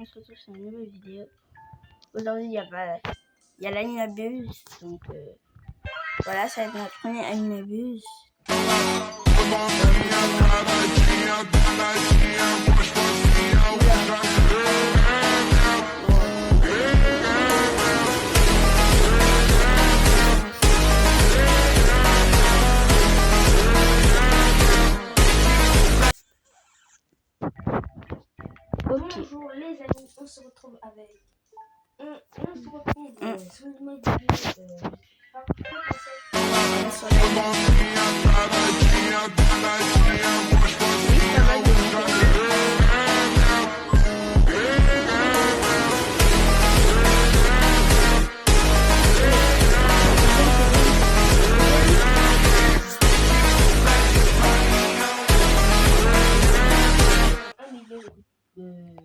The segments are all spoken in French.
on se retrouve sur une nouvelle vidéo. Aujourd'hui, il y a l'Animabuse, donc voilà, ça va être notre premier Animabuse. Bonjour les amis, on se retrouve avec sur le mode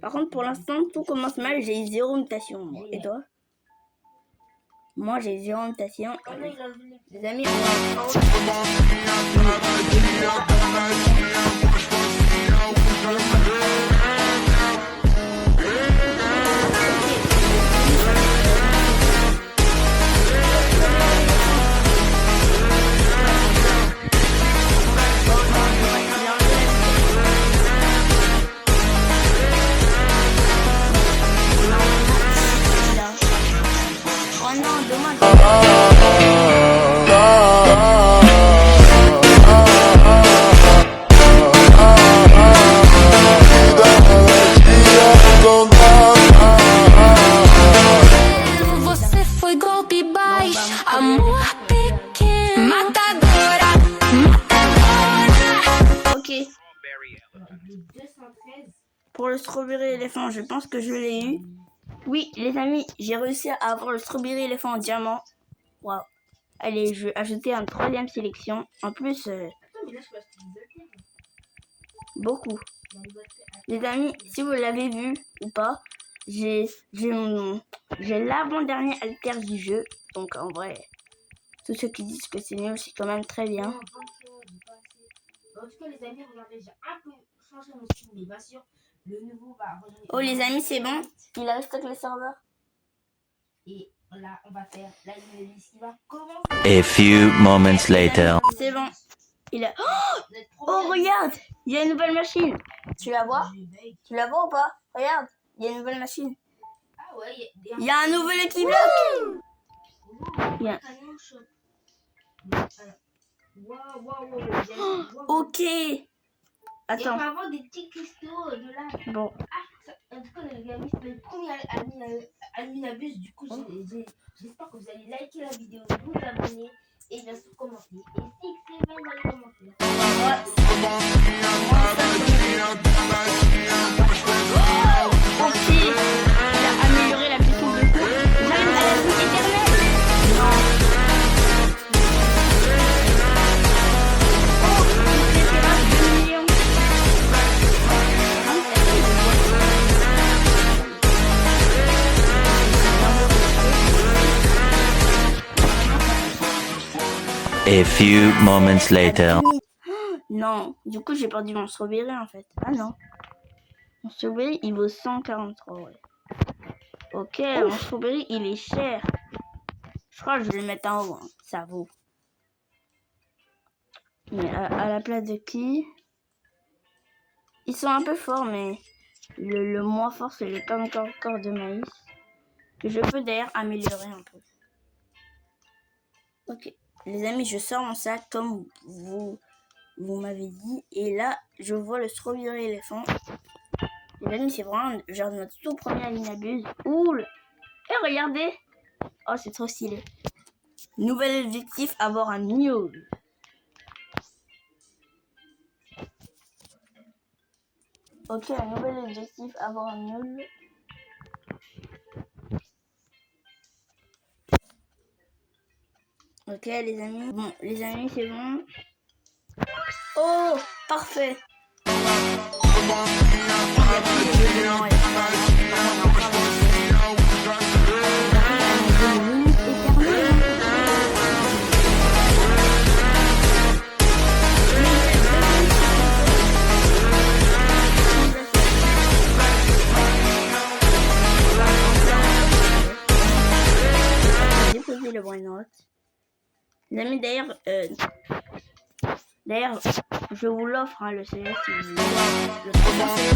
Par contre, pour l'instant, tout commence mal. J'ai 0 mutation. Moi. Et toi? Moi, j'ai 0 mutation. Les amis, pour le strawberry éléphant, je pense que je l'ai eu. Oui, les amis, j'ai réussi à avoir le strawberry éléphant en diamant. Waouh. Allez, je vais ajouter une 3e sélection. En plus, beaucoup. Les amis, si vous l'avez vu ou pas, j'ai l'avant-dernier alter du jeu. Donc en vrai, tous ceux qui disent que c'est nul, c'est quand même très bien. En tout cas, les amis, regardez, j'ai un peu changé mon style d'évasion. Le nouveau va revenir. Oh, les amis, c'est bon. Il a resté avec le serveur. Et là, on va faire l'Animabuse qui va commencer. A few moments later. C'est bon. Il a... Oh, regarde, il y a une nouvelle machine. Tu la vois? Tu la vois ou pas? Regarde, il y a une nouvelle machine. Ah ouais, il y a un nouvel équilibre. Ok. Attends. Et on va avoir des petits cristaux de là. Bon. En tout cas, les amis, c'est le premier Animabuse. Du coup, j'espère que vous allez liker la vidéo, vous abonner et bien sûr commenter. Et si c'est bien dans les commentaires. Ok. Il a amélioré la puissance de coup. J'arrive à la vie éternelle. Non. A few moments later. Non, du coup j'ai perdu mon strawberry en fait. Ah non. Mon strawberry il vaut 143, ouais. Ok, mon strawberry il est cher. Je crois que je vais le mettre en haut, hein. Ça vaut. Mais à la place de qui? Ils sont un peu forts, mais le moins fort c'est le corps de maïs. Que je peux d'ailleurs améliorer un peu. Ok. Les amis, je sors mon sac comme vous m'avez dit. Et là, je vois le strawberry éléphant. Les amis, c'est vraiment genre notre tout premier Animabuse. Ouh! Et regardez! Oh, c'est trop stylé. Nouvel objectif, avoir un mule. Ok, un nouvel objectif, avoir un mule. Ok les amis, bon les amis c'est bon. Oh parfait. why not. Les amis, d'ailleurs, je vous l'offre, hein, le CS, si vous voulez. Le 300 CS,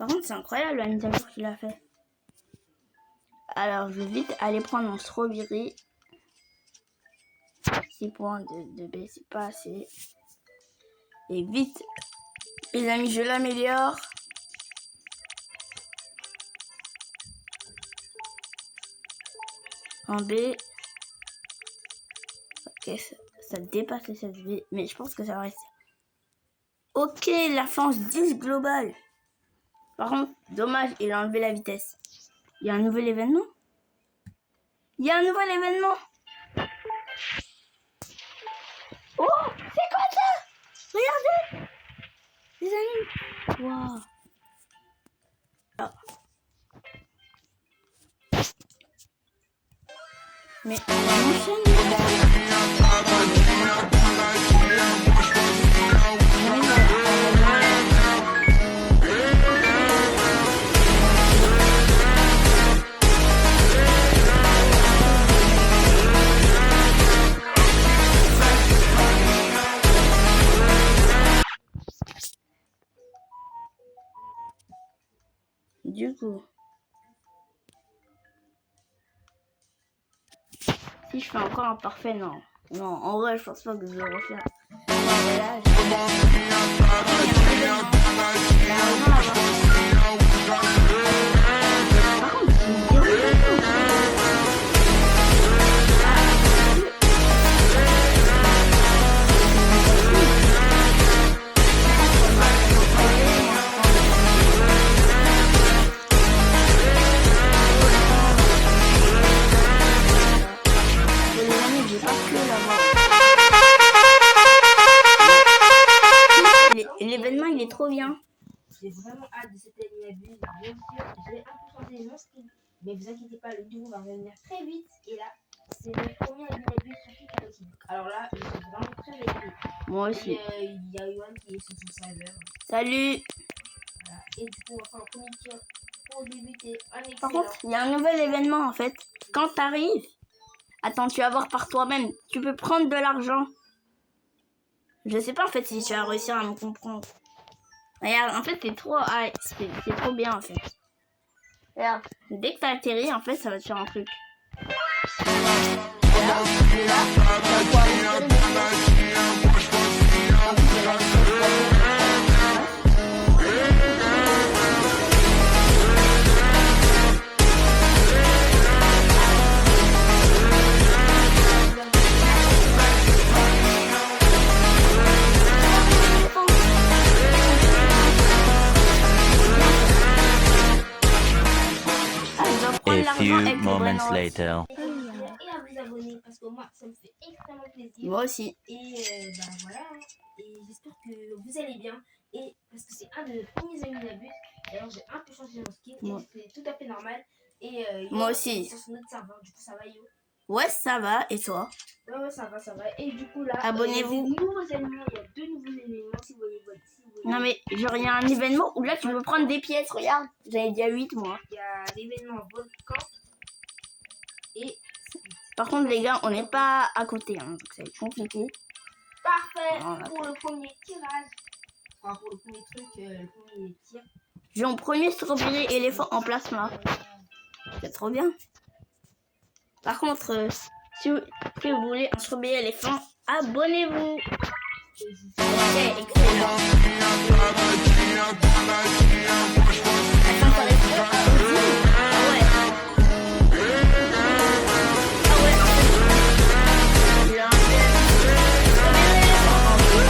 Par contre, c'est incroyable la mise à jour qu'il a fait. Alors, je vais vite aller prendre mon strawberry. 6 points de B, c'est pas assez. Et vite, les amis, je l'améliore. En B. Ok, ça dépasse les 16 B, mais je pense que ça va rester. Ok, la France 10 global. Par contre, dommage, il a enlevé la vitesse. Il y a un nouvel événement. Il y a un nouvel événement. Oh, c'est quoi ça? Regardez, les amis. Waouh. Oh. Mais mon chaîne. Du coup, si je fais encore un parfait, non. Non, en vrai, je pense pas que je vais refaire. Voilà, l'événement, il est trop bien. J'ai vraiment hâte de cette Animabuse. Bien sûr, j'ai un peu changé mon skin. Mais vous inquiétez pas, le nouveau va revenir très vite. Et là, c'est le premier Animabuse sur Kikatoki. Alors là, je suis vraiment très excité. Moi aussi. Il y a Yohan qui est sur son serveur. Salut. Voilà. Et du coup, on va faire un premier tir pour débuter. Un excellent. Par contre, il y a un nouvel événement en fait. Quand t'arrives, attends, tu vas voir par toi-même. Tu peux prendre de l'argent. Je sais pas en fait si tu vas réussir à me comprendre. Regarde, en fait c'est trop, c'est trop bien en fait. Regarde, dès que t'as atterri, en fait ça va te faire un truc. Regarde, et là, tu vas pouvoir récupérer des A few moments later. Et à vous abonner parce que moi, ça me fait extrêmement plaisir. Moi aussi. Et ben voilà. Et j'espère que vous allez bien. Et parce que c'est un de nos premiers Animabuse. D'ailleurs, j'ai un peu changé mon skin. Moi. Et c'est tout à fait normal. Et Moi aussi. Sur notre serveur, du coup, ça va, Yo. Ouais, ça va. Et toi? Ouais, ça va, ça va. Et du coup, là, Abonnez-vous. il y a des nouveaux événements. Il y a 2 nouveaux événements. Si vous voyez votre. Non mais genre il y a un événement où là tu peux prendre des pièces, regarde. J'avais déjà 8 moi. Il y a l'événement volcan. Et Par contre les gars, on n'est pas à côté, hein, donc ça va être compliqué. parfait Voilà. pour le premier tirage. Enfin, pour le premier truc, le premier tir. J'ai mon premier strawberry éléphant en plasma. C'est trop bien. Par contre, si vous voulez un strawberry éléphant, abonnez-vous. Ok, excellent. Attends, ça reste à Audi. Ah ouais. Ah ouais, en fait. Il a un strawberry éléphant en bleu.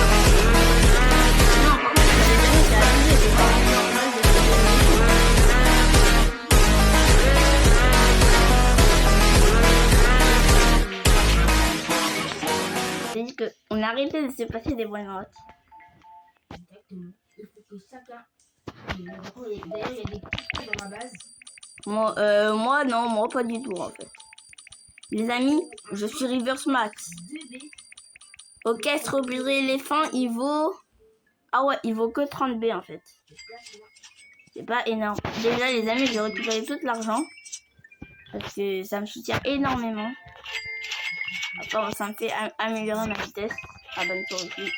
dit qu'on arrêtait de se passer des voix notes. Exactement. Il faut que chacun. D'ailleurs, il y a des petits dans ma base. Moi, non, moi, pas du tout, en fait. Les amis, je suis Reverse Max. 2B. Ok, strawberry éléphant, il vaut... Ah ouais, il vaut que 30 B, en fait. C'est pas énorme. Déjà, les amis, j'ai récupéré tout l'argent. Parce que ça me soutient énormément. Après, ça me fait améliorer ma vitesse. Ah, bonne soirée aussi.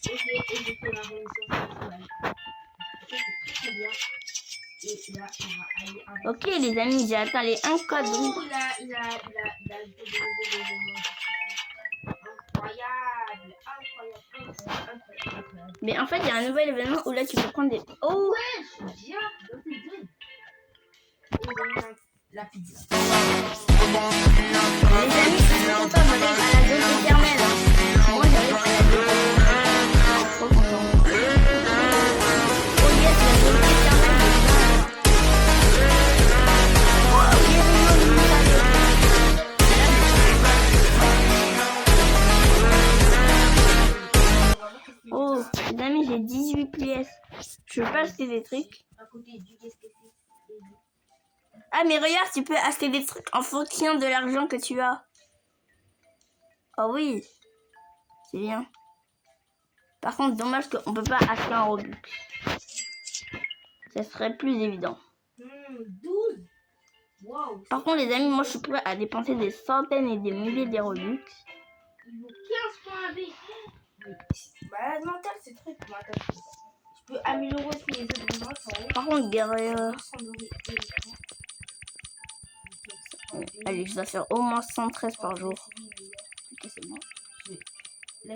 Ok, et j'ai fait la renaissance. C'est très bien. Et là, on va aller à... Ok, les amis, j'ai atteint les 1 code. Oh, il a ajouté des nouveaux événements. Incroyable. Mais en fait, il y a un nouvel événement où là, tu peux prendre des... Oh Ouais, je suis bien. Donc, c'est good. Et la pizza. Les amis, je suis content d'arriver à la zone éternelle. Moi, j'arrive à la zone éternelle. Trop content. Oh yes, la zone éternelle. Oh, guérison limitée. Oh, les amis, j'ai 18 pièces. Je peux pas acheter des trucs. À côté du qu'est-ce que c'est? Ah, mais regarde, tu peux acheter des trucs en fonction de l'argent que tu as. Oh oui, c'est bien. Par contre, dommage qu'on peut pas acheter un Robux. Ça serait plus évident. 12. Wow. Par contre, les amis, moi, je suis prêt à dépenser des centaines et des milliers de Robux. Il vaut 15 points à B. Bah, mental, c'est très mental. Je peux améliorer aussi les autres éléments. Par contre, guerrier... Allez, je dois faire au moins 113 par jour. Ok, c'est bon.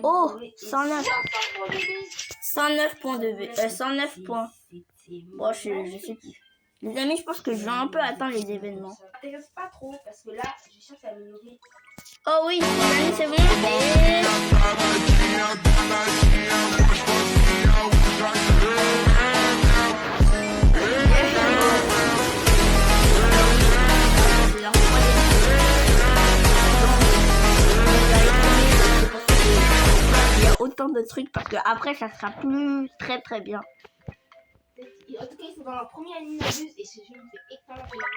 Oh, 109. 109 points de V. 109 points. Bon, je sais qui. Les amis, je pense que je vais un peu atteindre les événements. Ça m'intéresse pas trop parce que là, je cherche à améliorer. Oh oui, les amis, c'est bon. Et... autant de trucs parce que après ça sera plus très très bien. En tout cas, il faut dans la première ligne à bus et ce jeu me fait extrêmement plaisir.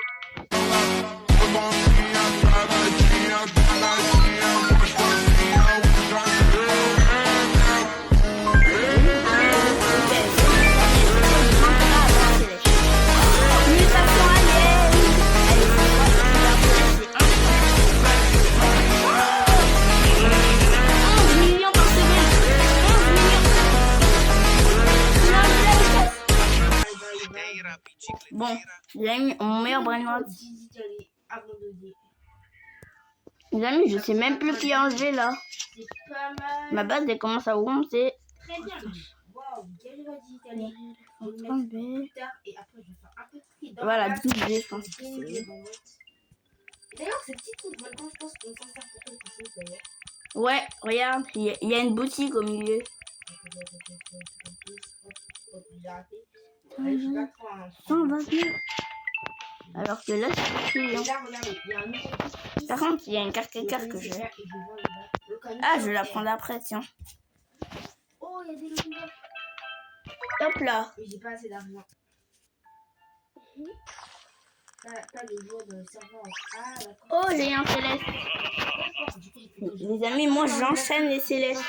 Bon, j'ai mis mon meilleur brain. Les amis, je sais même plus qui enlever là. C'est pas mal. Ma base elle commence à augmenter. Très bien. Waouh, Guerrero digitalisé. Je vais le mettre Enlever. plus tard et après je vais faire un peu de tri dans Voilà, la base. 12 je pense que c'est. D'ailleurs, ces petits trucs, maintenant je pense qu'on s'en sert pour quelque chose d'ailleurs. Ouais, regarde, il y a une boutique au milieu. J'ai raté. Allez, je vais pas trop en 129. Alors que là, c'est Et bien. là, regardez, il y a un nouveau truc. Par contre, il y a une carte que j'ai. Ah, je vais la prendre après, tiens. Oh, il y a des looters. Hop là. Mais j'ai pas assez d'argent. T'as les jours de serveur. Ah, d'accord. Oh, j'ai un céleste. Les amis, moi j'enchaîne les célestes.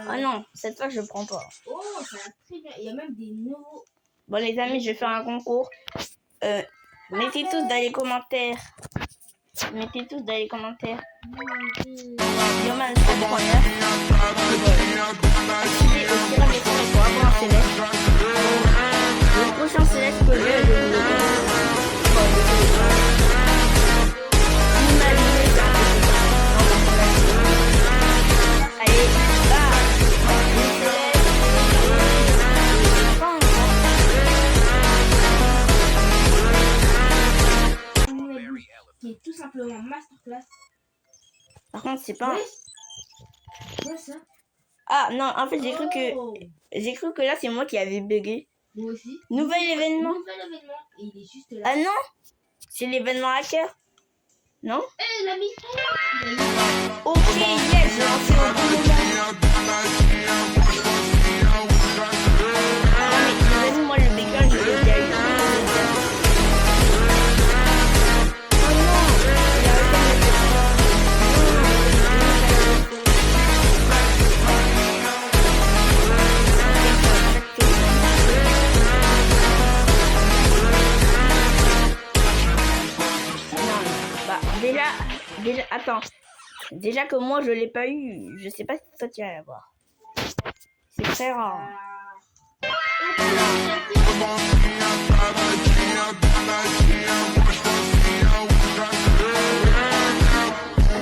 Ah non, cette fois je prends pas. Oh, ça va très bien. Il y a même des nouveaux. Bon les amis, je vais faire un concours. Mettez tous dans les commentaires. Mettez tous dans les commentaires. Yoman 7.9. Activez au tirage des carrés pour avoir un céleste. Le prochain céleste que je vous le donne. Imaginez ça. Allez, bah. Le céleste. Qui est tout simplement masterclass. Par contre, c'est pas. Quoi ça? Ah non, en fait, Oh. j'ai cru que là c'est moi qui avais bugué. Moi aussi. Nouvel événement. Nouvel événement. Et il est juste là. Ah non, c'est l'événement hacker. Non? Eh, la mission. Ok, yes, j'ai lancé au bout. Déjà que moi, je l'ai pas eu. Je sais pas si toi, tu vas l'avoir. C'est très rare.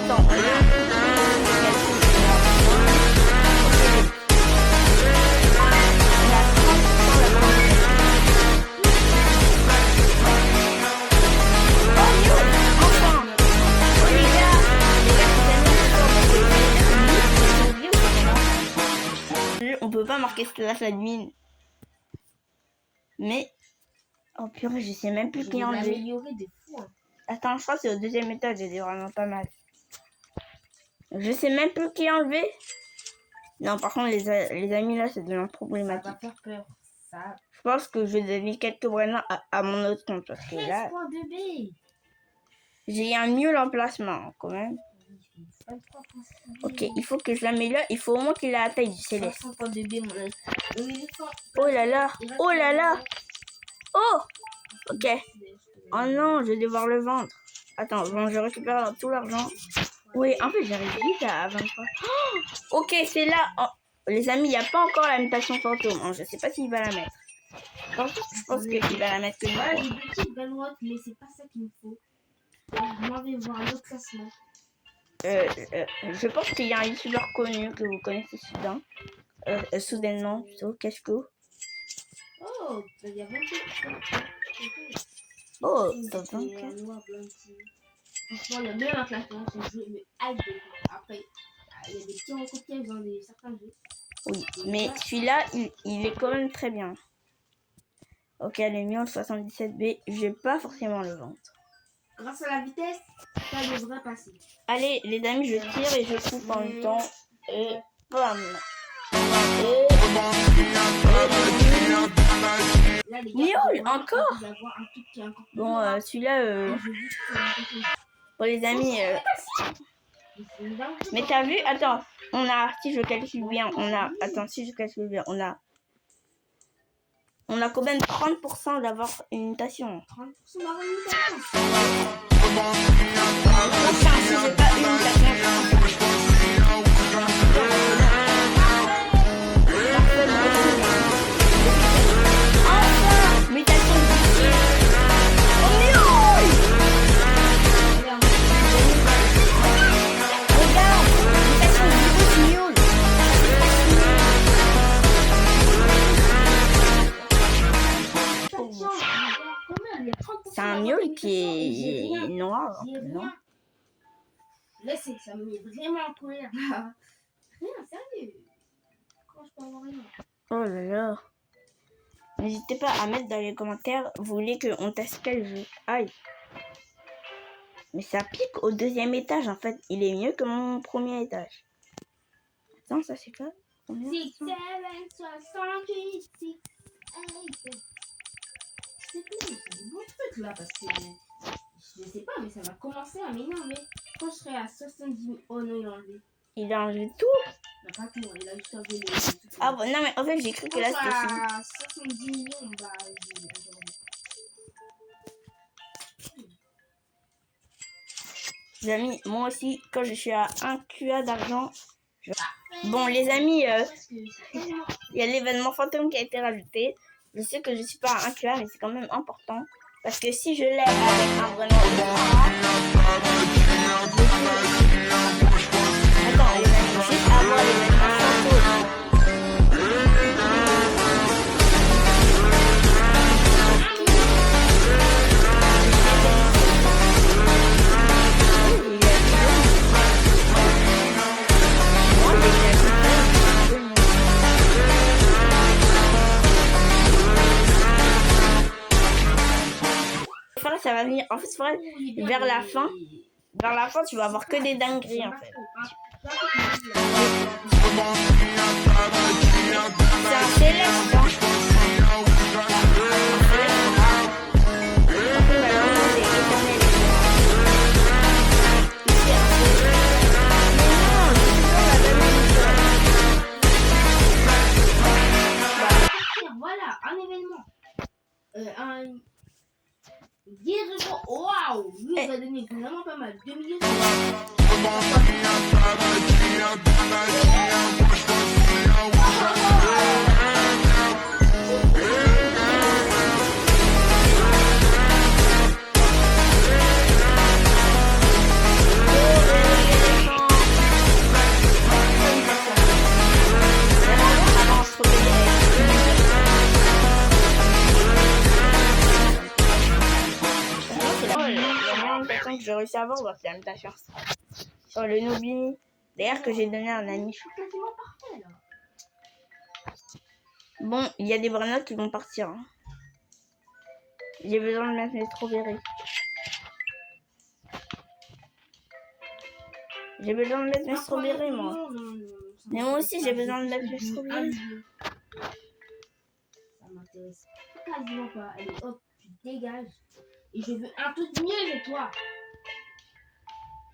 Attends, on peut pas marquer slash admin. Mais oh purée, je sais même plus qui enlever. Amélioré de fou. Hein. Attends, je crois que c'est au deuxième étage, j'ai vraiment pas mal. Je sais même plus qui enlever. Non, par contre, les amis là, c'est de Ça problématique. va faire peur. Ça. Je pense que je vais donner quelques brennans à mon autre compte parce que là, 13.2B. j'ai un mieux l'emplacement quand même. Ok, il faut que je l'améliore. Il faut au moins qu'il ait la taille du céleste. 5.2B, mon ami. Oh là là, oh là là. Oh, ok. Oh non, je vais devoir le vendre. Attends, bon, je récupère tout l'argent. Oui, en fait, j'arrive vite à 23. Oh, ok, c'est là. Oh, les amis, il n'y a pas encore la mutation fantôme. Oh, je sais pas s'il va la mettre. Je pense qu'il va la mettre que Voilà, j'ai des petites belles mais c'est pas ça qu'il me faut. Moi, je vais voir le classement. Je pense qu'il y a un youtubeur connu que vous connaissez soudainement. Plutôt, qu'est-ce que... Oh, il y a 28. Oh, Franchement, il y a même un classement, ce jeu me hype de fou. Après, il y a des petits recopiages dans certains jeux. Oui, mais celui-là, il est quand même très bien. Ok, le mien, le 77B, je vais pas forcément le vendre. Grâce à la vitesse, ça devrait passer. Allez, les amis, je tire et je coupe en même temps. Et bam. Miaule, encore. Bon, celui-là, pour les amis. Mais t'as vu, attends, on a, si je calcule bien, on a combien de 30% d'avoir une mutation? 30% d'avoir une mutation. Enfin, si j'ai pas une mutation. Enfin, mutation. Oh miaule! Regarde, mutation de miaule. C'est un miaule qui est noir, non? Là, ça me met vraiment en colère. Rien, sérieux. Comment je peux avoir rien? Oh là là. N'hésitez pas à mettre dans les commentaires, vous voulez qu'on teste quel jeu. Aïe. Mais ça pique au deuxième étage, en fait. Il est mieux que mon premier étage. Attends, ça c'est quoi? 6, 7, 68, 6, 8. C'est du bon truc là parce que je sais pas, mais ça va commencer à m'énerver. Quand je serai à 70 000, oh non, il a enlevé. Il a enlevé tout. Il n'a pas tout, il a juste enlevé les. Ah bon, non, mais en fait, j'ai cru que là c'était fini. À 70 millions, bah, Les amis, moi aussi, quand je suis à 1 QA d'argent. Bon, les amis, il y a l'événement fantôme qui a été rajouté. Je sais que je suis pas à 1 QA, mais c'est quand même important. Parce que si je l'ai avec un vraiment... Attends, les amis, juste avant l'événement fantôme. Ça va venir, en fait, vers la fin, tu vas avoir que des dingueries, en fait. C'est un céleste, hein. Voilà, un événement. Un guérison. Waouh! Lui, il va donner vraiment pas mal. 2 millions. avant, bah, c'est la même chance. Sur le Nobini, d'ailleurs que j'ai donné à un ami. Je suis quasiment parfait là. Bon, il y a des branottes qui vont partir. Hein. J'ai besoin de mettre mes strawberries. J'ai besoin de mettre mes strawberries, moi. Non, Mais moi aussi, j'ai besoin de mettre mes strawberries. Ça m'intéresse quasiment pas. Allez, hop, tu dégages. Et je veux un truc mieux que toi.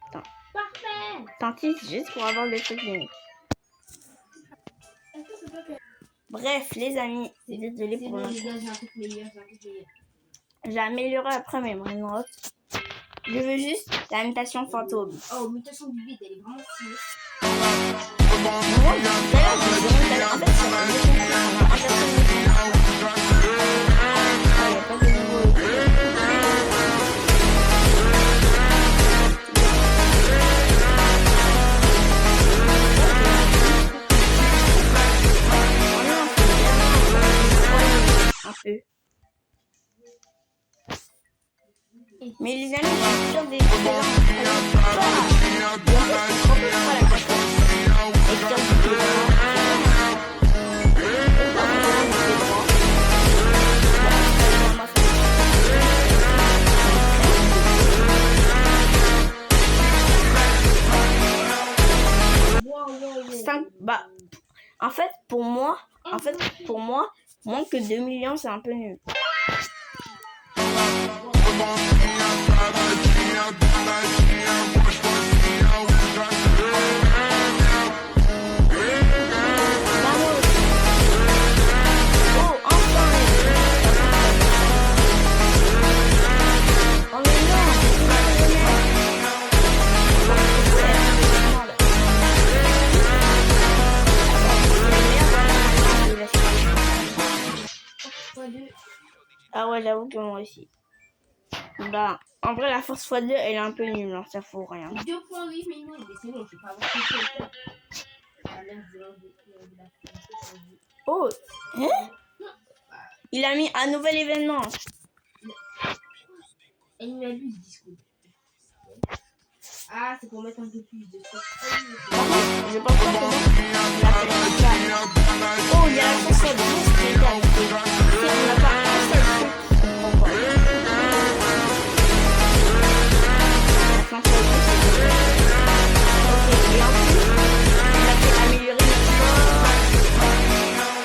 Attends. Parfait. Tant pis, juste pour avoir des trucs mieux. Bref, les amis, désolé C'est pour bon, le... les gars, j'ai un truc meilleur, J'ai amélioré après mes branottes. Je veux juste la mutation fantôme. Oh, mutation du vide, elle est vraiment stylée. Moi, d'ailleurs, je me demande, en fait, ça va il n'y a pas de nouveau. Un peu. Mais les amis, c'est sur des bah, en fait, pour moi, moins que 2 millions, c'est un peu nul. Ah ouais, j'avoue que moi aussi. Bah, en vrai, la force x2, elle est un peu nulle, hein, ça faut rien. 2.8 millions, mais c'est bon, je vais pas avoir tout ça. Oh, hein? Il a mis un nouvel événement. Et il m'a vu ce discours. Ah, c'est pour mettre un peu plus de stock. Je pense pas comment on appelle ça. Oh, il y a la chanson de Bruce qui est ajoutée. Si on n'a pas un seul truc, je comprends pas. La chanson de Bruce, c'est vrai. Ok, et en plus, on a fait améliorer notre corps.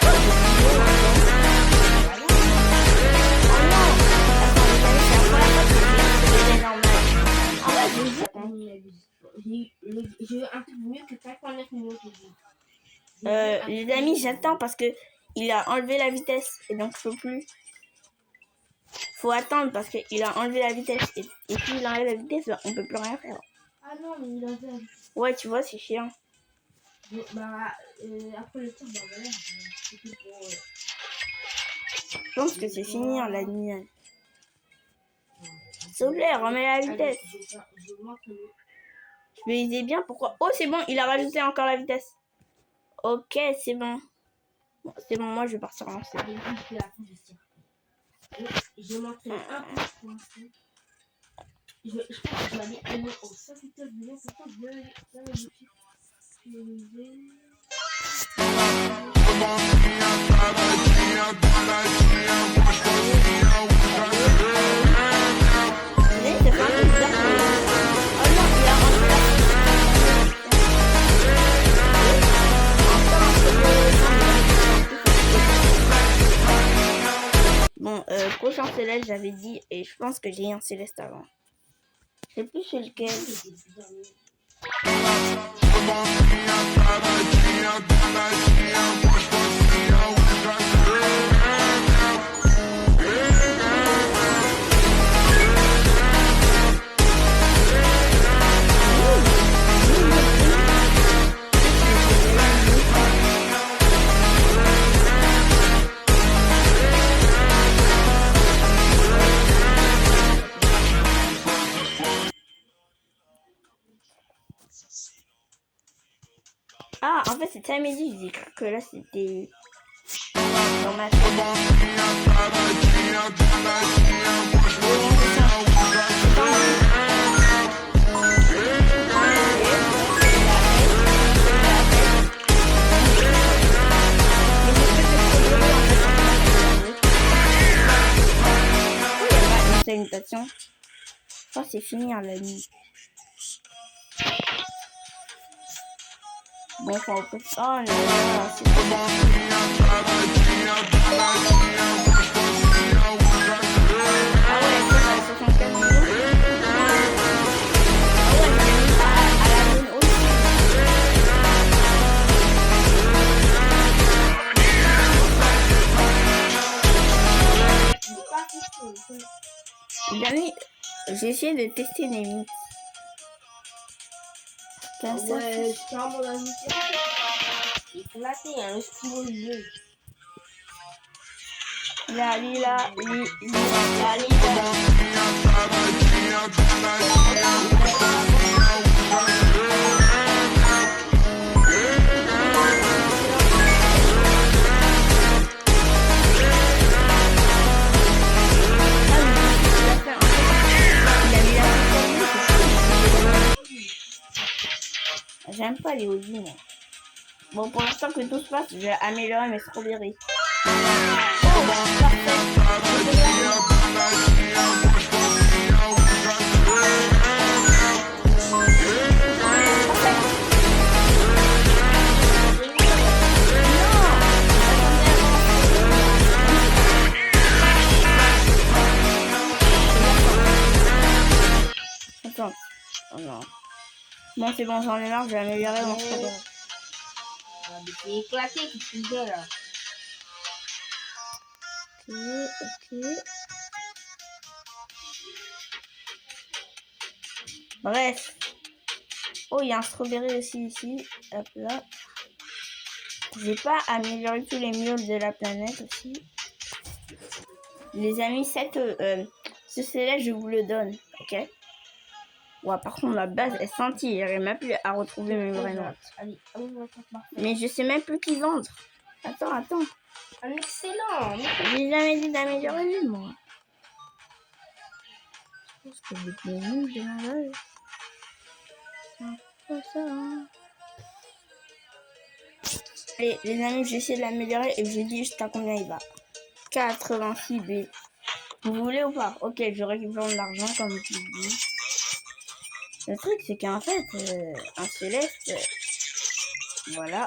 Oh, oh non! Attends, les amis, c'est la première fois que je fais normal. En vrai, je vous J'ai eu un truc mieux que 5.9 millions de vues. les amis, j'attends parce que il a enlevé la vitesse et donc je peux plus. Faut attendre parce qu'il a enlevé la vitesse et s'il enlève la vitesse, bah, on peut plus rien faire. Ah non, mais il a fait. Ouais, tu vois, c'est chiant. Bah, après le tour, bah voilà. C'était pour. Je pense que c'est fini en la nuit. S'il te plaît, remets la vitesse. Je me disais bien pourquoi. Oh, c'est bon, il a rajouté encore la vitesse. Ok, c'est bon. Bon, c'est bon, moi je vais partir en lancer. Je vais montrer un peu pour l'instant. Je pense que je vais aller au 59 millions. Pourquoi je vais faire le petit. Bon, prochain céleste, j'avais dit, et je pense que j'ai un céleste avant. Je sais plus sur lequel. Ah, en fait, c'était à midi. J'ai cru que là, c'était dans ma c'est finir la nuit. Bon, enfin, on peut... Oh là là, c'est trop bon. Ah ouais, c'est 64 millions. Ah ouais, j'ai mis ça à la zone aussi. Les amis, j'ai essayé de tester les mythes. Ouais, c'est un mot d'amitié. Il faut mater, hein, le stylo bleu. La lila, la lila. J'aime pas les hoodies, moi. Bon, pour l'instant que tout se passe, je vais améliorer mes strawberries. Oh, parfait. Attends. Oh non. Bon, c'est bon, j'en ai marre, je vais améliorer mon strawberry. Ah, mais c'est éclaté qui faisait là. Ok. Bref. Oh, il y a un strawberry aussi ici. Hop là. J'ai pas amélioré tous les murs de la planète aussi. Les amis, ce céleste, je vous le donne. Ok. Ouais, par contre, la base est sentie. J'arrive même plus à retrouver mes vraies notes. Allez, Mais je sais même plus qui vendre. Attends. un excellent. J'ai jamais dit d'améliorer lui, moi. Je pense que j'ai des nuls de la base. C'est pas ça, hein. Allez, les amis, j'ai essayé de l'améliorer et je dis jusqu'à combien il va. 86 B. Vous voulez ou pas? Ok, je récupère de l'argent comme tu dis. Le truc, c'est qu'en fait, un céleste, voilà.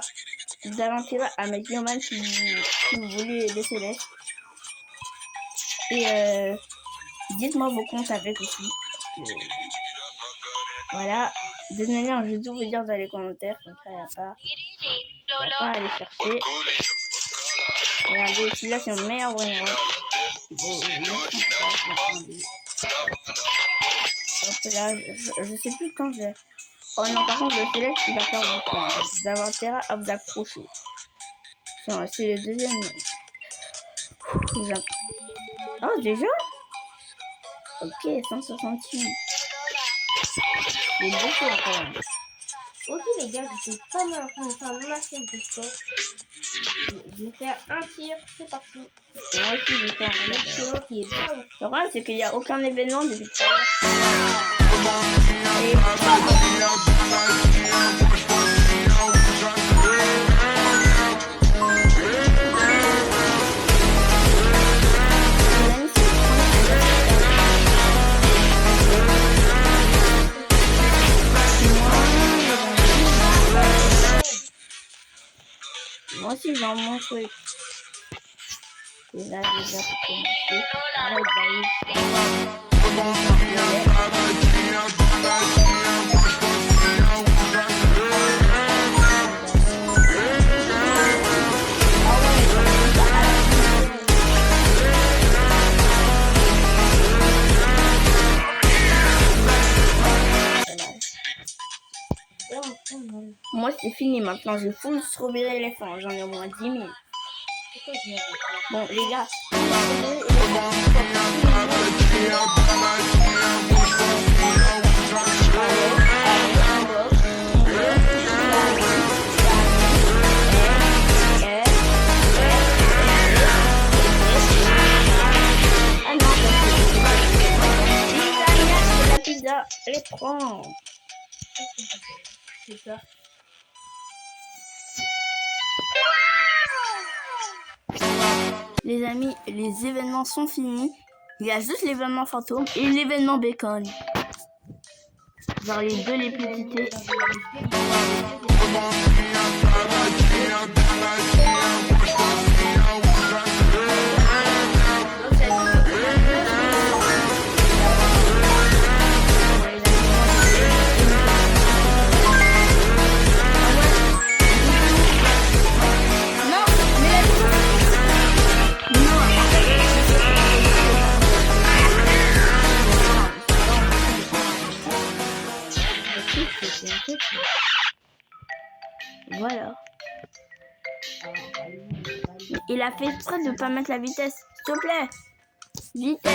Vous avez intérêt à mettre Yoman si vous voulez des célestes. Et dites-moi vos comptes avec aussi. Voilà. De toute manière, je vais tout vous dire dans les commentaires. Comme ça, il n'y a pas à aller chercher. Regardez, celui-là, c'est mon meilleur vraiment. Hop là, je sais plus quand j'ai... Oh non, par contre, le céleste, il va faire beaucoup. Hein. Vous avez intérêt à vous accrocher. C'est le deuxième. Oh, déjà? Ok, 168. C'est beaucoup encore. Ok les gars, je suis pas mal en train de faire ma scène de sport. Je vais faire un tir, c'est parti. Moi aussi, je vais faire un Excellent qui est pas ouf. Le problème, c'est qu'il n'y a aucun événement depuis tout à l'heure. Moi aussi, j'ai mon truc. Et là, déjà, pour commencer. Arrête Moi, c'est fini maintenant. Je full strawberry éléphant. J'en ai au moins 10 000. Bon, les gars. La pizza, les prends. C'est ça. Les amis, les événements sont finis. Il y a juste l'événement fantôme et l'événement bacon. Genre les deux les plus cités. Voilà. Il a fait exprès de pas mettre la vitesse. S'il te plaît. Vitesse.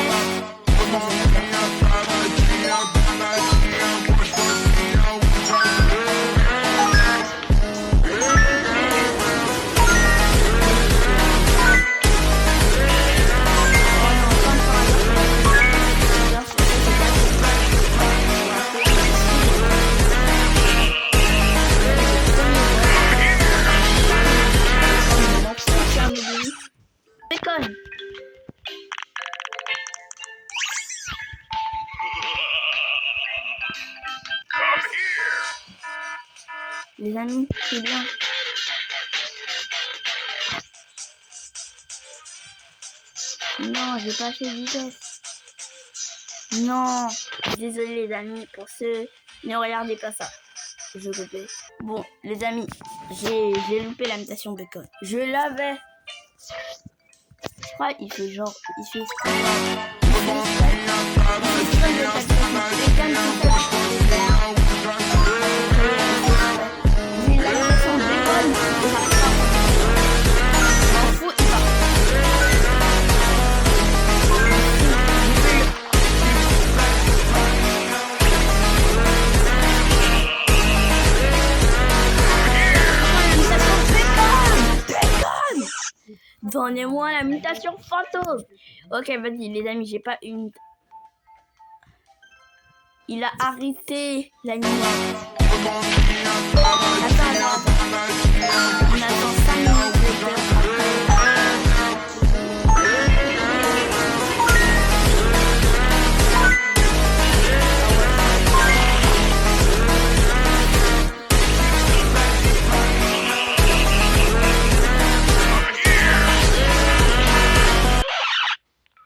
Bacon. Les amis, c'est bien. Non, j'ai pas fait de vitesse. Non, désolé les amis pour ceux. Ne regardez pas ça. Je coupais. Bon, les amis, j'ai loupé la mutation bacon. Je l'avais. Je crois il fait genre. Il fait exprès. Donnez-moi la mutation fantôme. Ok, vas-y les amis, j'ai pas une. Il a arrêté l'animal. Attends. On attend 5 minutes.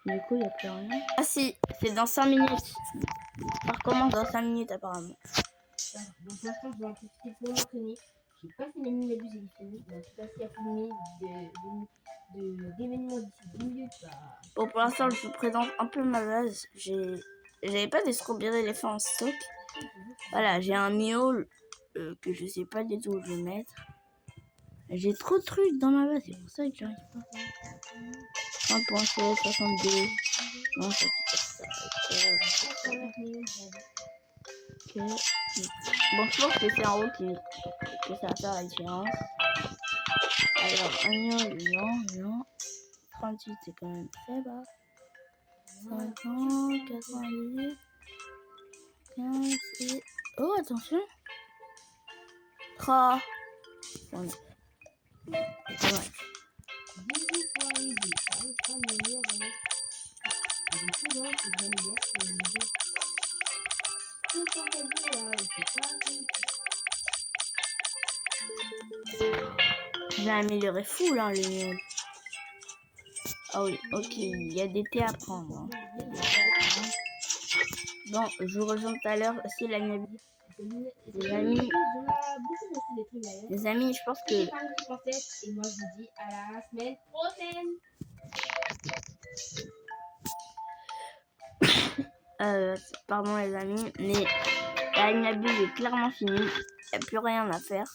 Du coup, il n'y a plus rien. Ah si, c'est dans 5 minutes. Ça recommence dans 5 minutes apparemment. Donc pour l'instant, je vais en profiter pour m'entraîner. J'ai pas fait les minibus électroniques, mais en tout cas, s'il y a d'événements d'ici 10 minutes, bah... Bon, pour l'instant, je vous présente un peu ma base. J'avais pas des strawberry éléphants en stock. Voilà, j'ai un miaule que je sais pas du tout où je vais mettre. J'ai trop de trucs dans ma base, c'est pour ça que j'arrive pas. 1.7, 62. Non, ça c'est pas ça. Ok. Bon, je pense que c'est en haut que ça va faire la différence. Alors, un miaule, non. 38, c'est quand même très bas. 50, 98, 15 et... Oh, attention. 3. Bon, ouais. J'ai amélioré fou là le miaule. Ah oui, ok, il y a des thés à prendre. Hein. Bon, je vous rejoins tout à l'heure aussi la nuit. Les amis, je pense que... Et moi je vous dis à la semaine prochaine. Pardon les amis, mais la ligne est clairement finie. Il n'y a plus rien à faire.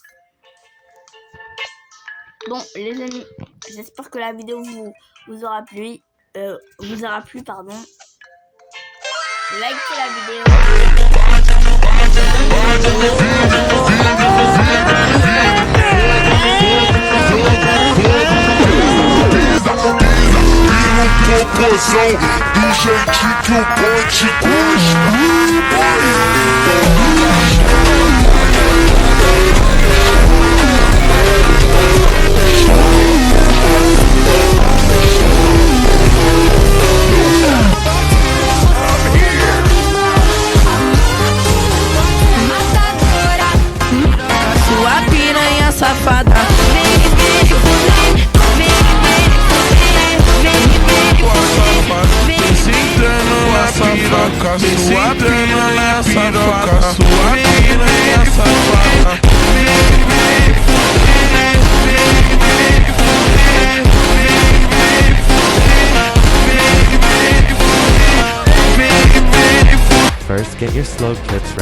Bon les amis, j'espère que la vidéo vous aura plu. Pardon. Likez la vidéo. safada. Sua piroca, sua piranha safada, sua piranha safada. First, get your slow clips ready.